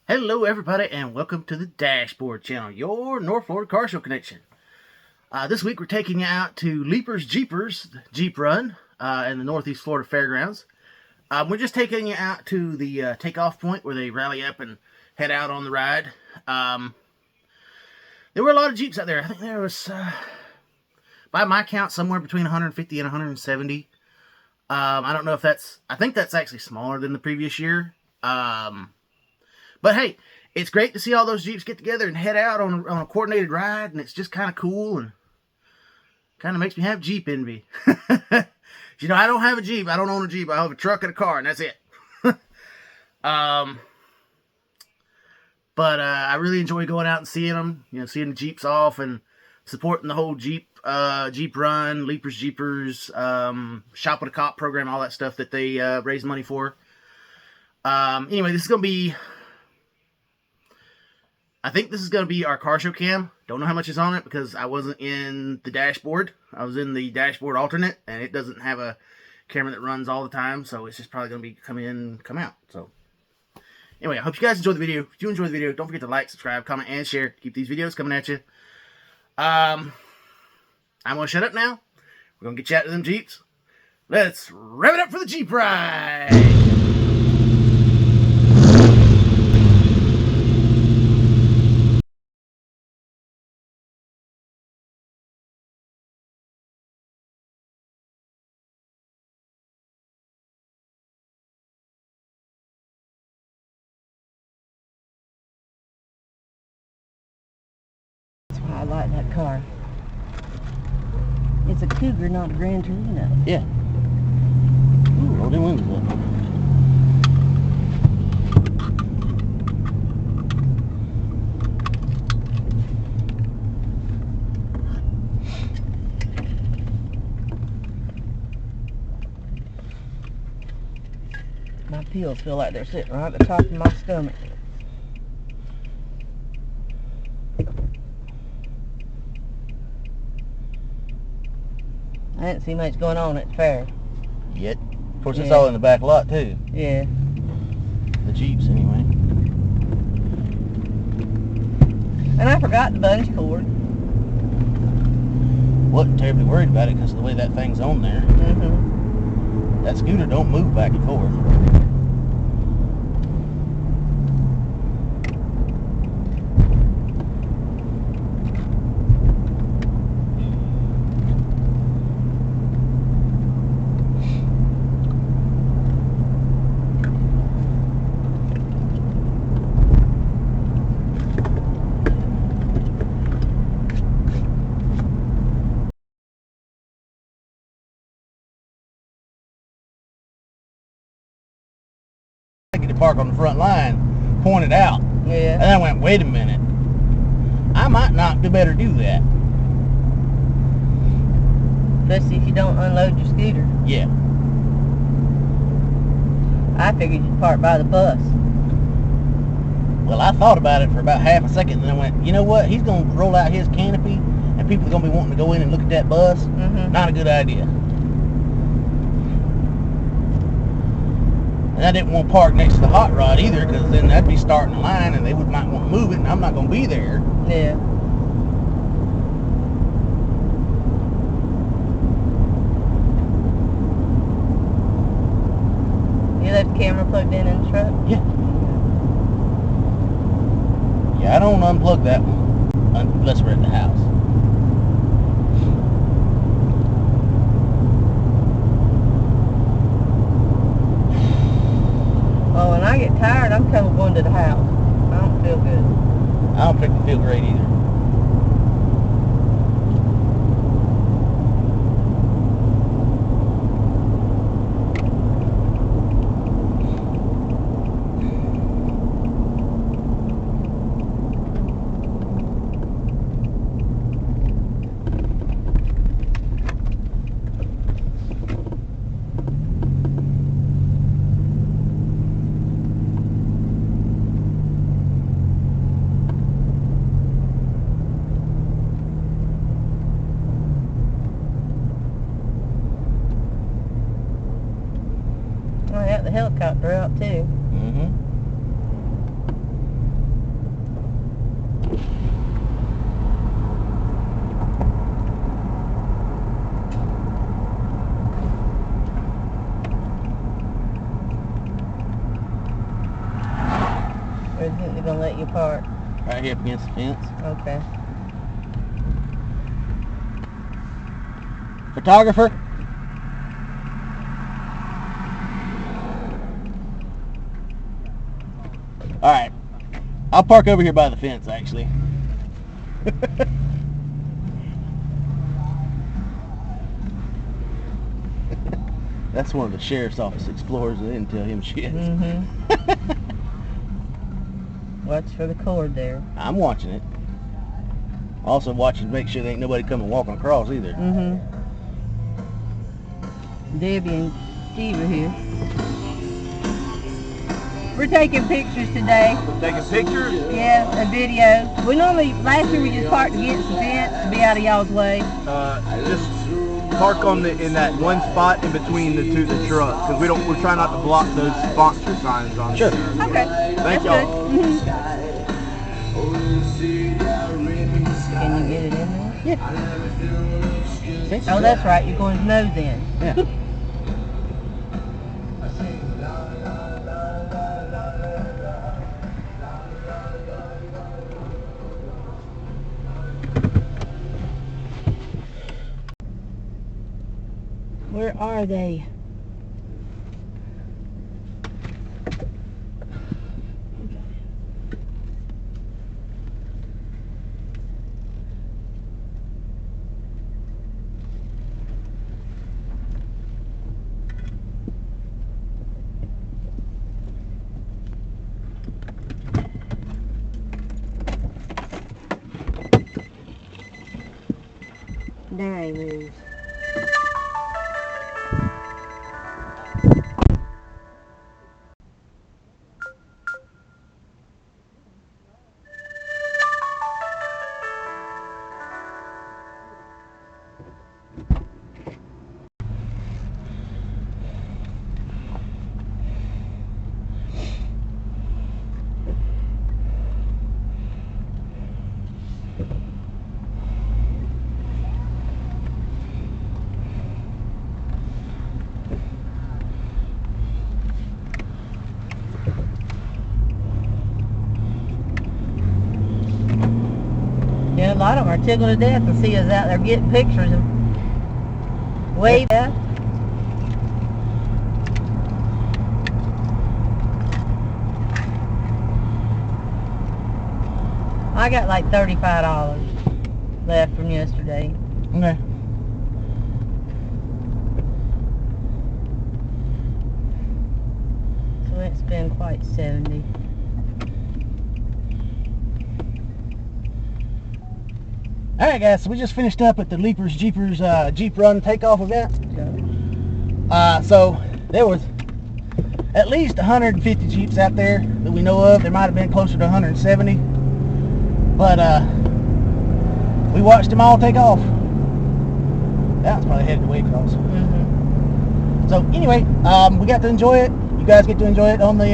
Hello everybody and welcome to the Dashboard channel, your North Florida car show connection. This week we're taking you out to Leepers Jeepers Jeep Ride in the Northeast Florida Fairgrounds. We're just taking you out to the takeoff point where they rally up and head out on the ride. There were a lot of Jeeps out there. I think there was, by my count, somewhere between 150 and 170. I don't know if I think that's actually smaller than the previous year. But hey, it's great to see all those Jeeps get together and head out on a coordinated ride, and it's just kind of cool and kind of makes me have Jeep envy. You know, I don't have a Jeep. I don't own a Jeep. I have a truck and a car, and that's it. But I really enjoy going out and seeing them, you know, seeing the Jeeps off and supporting the whole Jeep run, Leepers Jeepers, Shop with a Cop program, all that stuff that they raise money for. Anyway, this is going to be... I think this is going to be our car show cam. Don't know how much is on it because I wasn't in the dashboard. I was in the dashboard alternate, and it doesn't have a camera that runs all the time, so it's just probably going to be come in, come out. So anyway, I hope you guys enjoyed the video. If you enjoyed the video, don't forget to like, subscribe, comment, and share. Keep these videos coming at you. I'm going to shut up now. We're going to get you out to them Jeeps. Let's rev it up for the Jeep ride. I like that car. It's a Cougar, not a Gran Torino. Yeah. Ooh, roll the windows up. My pills feel like they're sitting right at the top of my stomach. I didn't see much going on at the fair. Yet. Of course, it's all in the back lot, too. Yeah. The Jeeps, anyway. And I forgot the bunch cord. Wasn't terribly worried about it because of the way that thing's on there. Mm-hmm. That scooter don't move back and forth. I get to park on the front line, pointed out. Yeah. And I went, wait a minute. I might not be better do that. Especially if you don't unload your scooter. Yeah. I figured you'd park by the bus. Well, I thought about it for about half a second, and then I went, you know what? He's going to roll out his canopy, and people are going to be wanting to go in and look at that bus. Mm-hmm. Not a good idea. And I didn't want to park next to the hot rod either, because then that'd be starting a line, and they might want to move it, and I'm not going to be there. Yeah. You left the camera plugged in the truck? Yeah. Yeah, I don't unplug that one unless we're at the house. Oh, when I get tired, I'm kind of going to the house. I don't feel good. I don't think feel great either. I got the helicopter out too. Mm-hmm. Where do you think they're gonna let you park? Right here up against the fence. Okay. Photographer. All right, I'll park over here by the fence, actually. That's one of the sheriff's office explorers. They didn't tell him shit. Watch for the cord there. I'm watching it. Also watching to make sure there ain't nobody coming walking across either. Debbie and Steve are here. We're taking pictures today. We're taking pictures? Yeah, a video. We normally, last year we just parked against the fence to be out of y'all's way. Just park in that one spot in between the trucks, because we're trying not to block those sponsor signs on. Sure. Okay. Thank y'all. Can you get it in there? Yeah. Oh, that's right. You're going to nose in. Yeah. Where are they? There he moves. Yeah, a lot of them are tickled to death to see us out there getting pictures and wave at. I got like $35 left from yesterday. Okay. So it's been quite 70. Alright guys, so we just finished up at the Leepers Jeepers Jeep Run takeoff event. So there was at least 150 Jeeps out there that we know of. There might have been closer to 170. But we watched them all take off. That was probably headed to Waycross. So anyway, we got to enjoy it. You guys get to enjoy it on the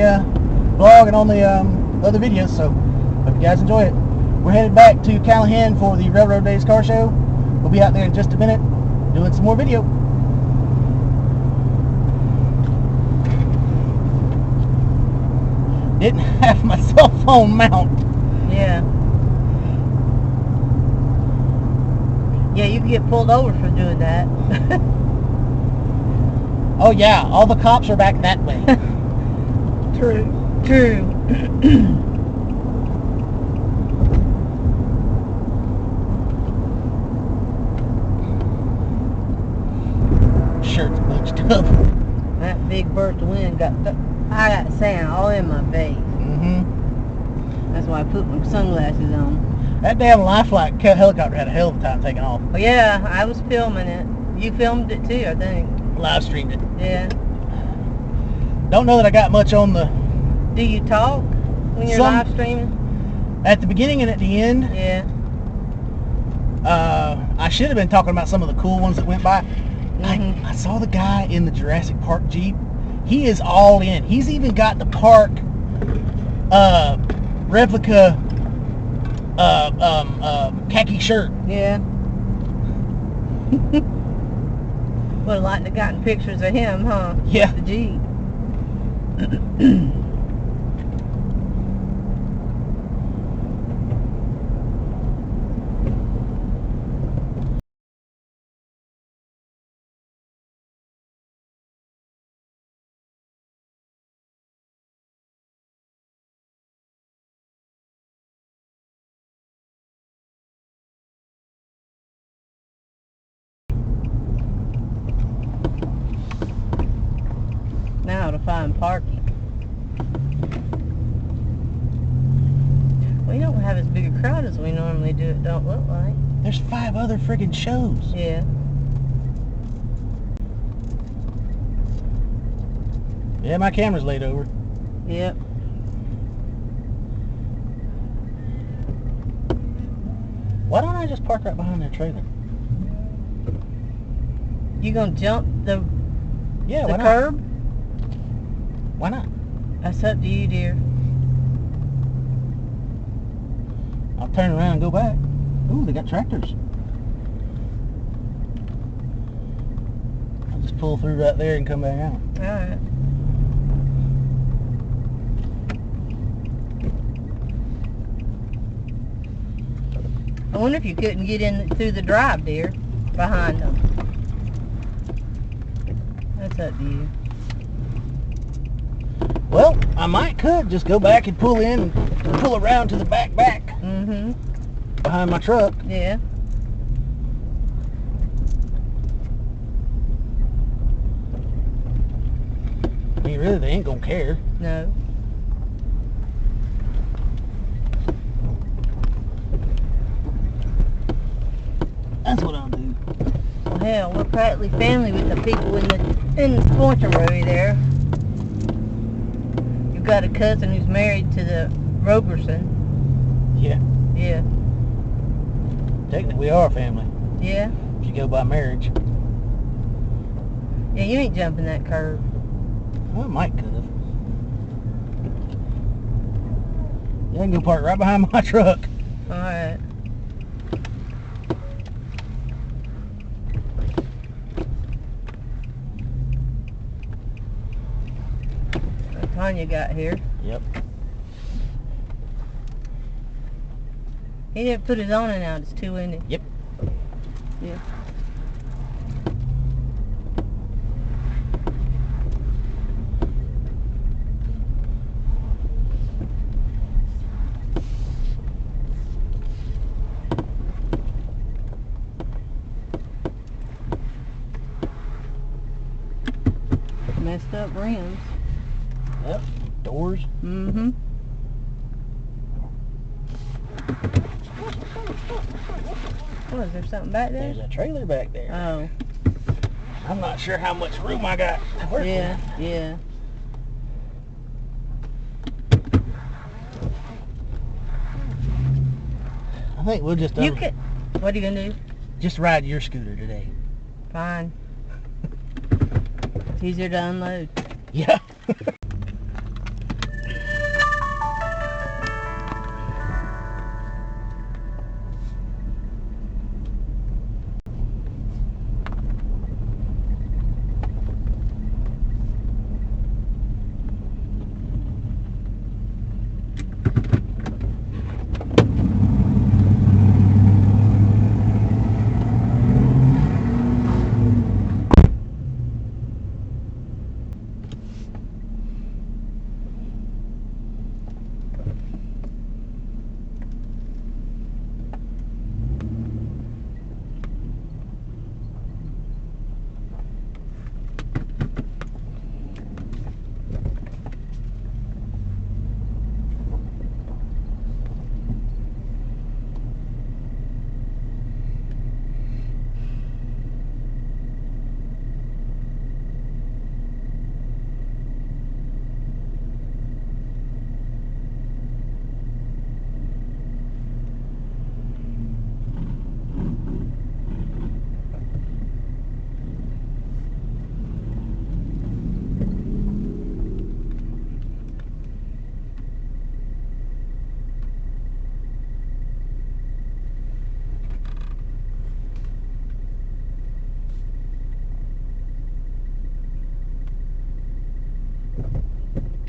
vlog and on the other videos. So hope you guys enjoy it. We're headed back to Callahan for the Railroad Days car show. We'll be out there in just a minute doing some more video. Didn't have my cell phone mount. Yeah. Yeah, you can get pulled over for doing that. Oh yeah, all the cops are back that way. True. True. Shirt's bunched up. That big burst of wind I got sand all in my face. That's why I put my sunglasses on. That damn lifelike helicopter had a hell of a time taking off. Oh yeah, I was filming it. You filmed it too, I think. Live streamed it. Yeah. Don't know that I got much on the... Do you talk when you're live streaming? At the beginning and at the end. Yeah. I should have been talking about some of the cool ones that went by. I saw the guy in the Jurassic Park Jeep. He is all in. He's even got the park replica khaki shirt. Yeah. Would have liked to have gotten pictures of him, huh? Yeah. The Jeep. find parking. We don't have as big a crowd as we normally do, it don't look like. There's 5 other friggin' shows. Yeah. Yeah, my camera's laid over. Yep. Why don't I just park right behind their trailer? You gonna jump the Yeah, why not? curb? Why not? That's up to you, dear. I'll turn around and go back. Ooh, they got tractors. I'll just pull through right there and come back out. Alright. I wonder if you couldn't get in through the drive, dear, behind them. That's up to you. Well, I might could just go back and pull in and pull around to the back Mm-hmm. behind my truck. Yeah. I mean, really, they ain't gonna care. No. That's what I'll do. Well, hell, we're practically family with the people in the sanctuary there. You've got a cousin who's married to the Roberson. Yeah, Yeah. technically we are family. Yeah. If you go by marriage. Yeah, you ain't jumping that curve. Well, I might could have. Yeah, I can go park right behind my truck. Alright. Tanya got here. Yep. He didn't put his awning out, it's too windy. Yep. Yeah. Messed up rims. Yep. Doors. Mm-hmm. What, is there something back there? There's a trailer back there. Oh. I'm not sure how much room I got to work Yeah, with. yeah. I think we'll just You could. What are you gonna do? just ride your scooter today. Fine. It's easier to unload. Yeah.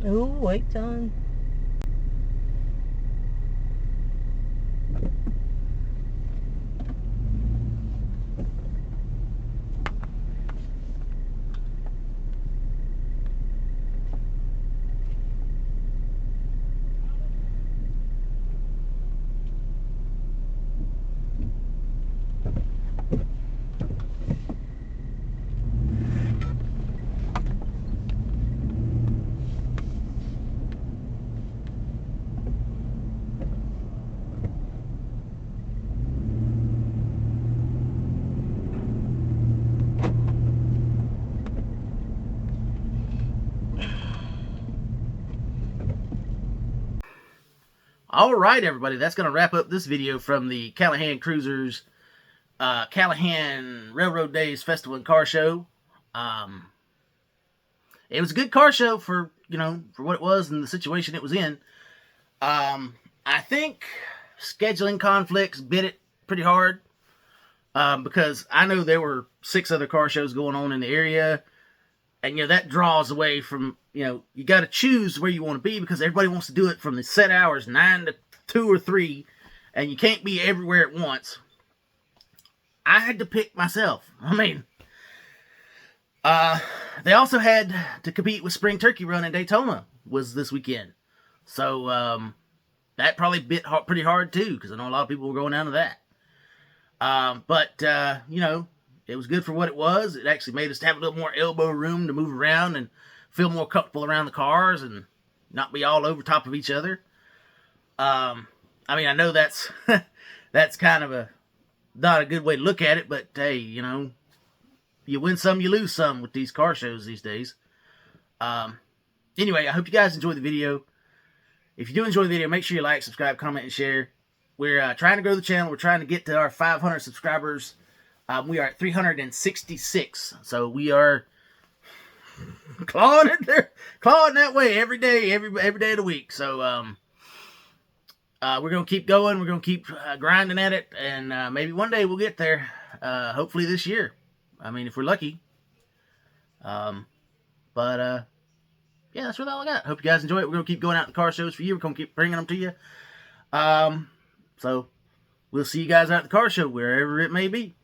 Ooh, wait's on. All right, everybody, that's going to wrap up this video from the Callahan Cruisers Callahan Railroad Days Festival and Car Show. It was a good car show for, for what it was and the situation it was in. I think scheduling conflicts bit it pretty hard, because I know there were 6 other car shows going on in the area, and that draws away from, you got to choose where you want to be, because everybody wants to do it from the set hours 9 to 2 or 3, and you can't be everywhere at once. I had to pick myself. They also had to compete with Spring Turkey Run in Daytona was this weekend. So, that probably bit pretty hard too, because I know a lot of people were going down to that. But it was good for what it was. It actually made us have a little more elbow room to move around and feel more comfortable around the cars and not be all over top of each other. I know that's that's kind of not a good way to look at it, but hey, you win some, you lose some with these car shows these days. Anyway, I hope you guys enjoyed the video. If you do enjoy the video, make sure you like, subscribe, comment, and share. We're trying to grow the channel. We're trying to get to our 500 subscribers. We are at 366, so we are clawing that way every day of the week. So we're gonna keep going. We're gonna keep grinding at it, and maybe one day we'll get there. Hopefully this year. If we're lucky. Yeah, that's really all I got. Hope you guys enjoy it. We're going to keep going out to car shows for you. We're going to keep bringing them to you. So, we'll see you guys out at the car show, wherever it may be.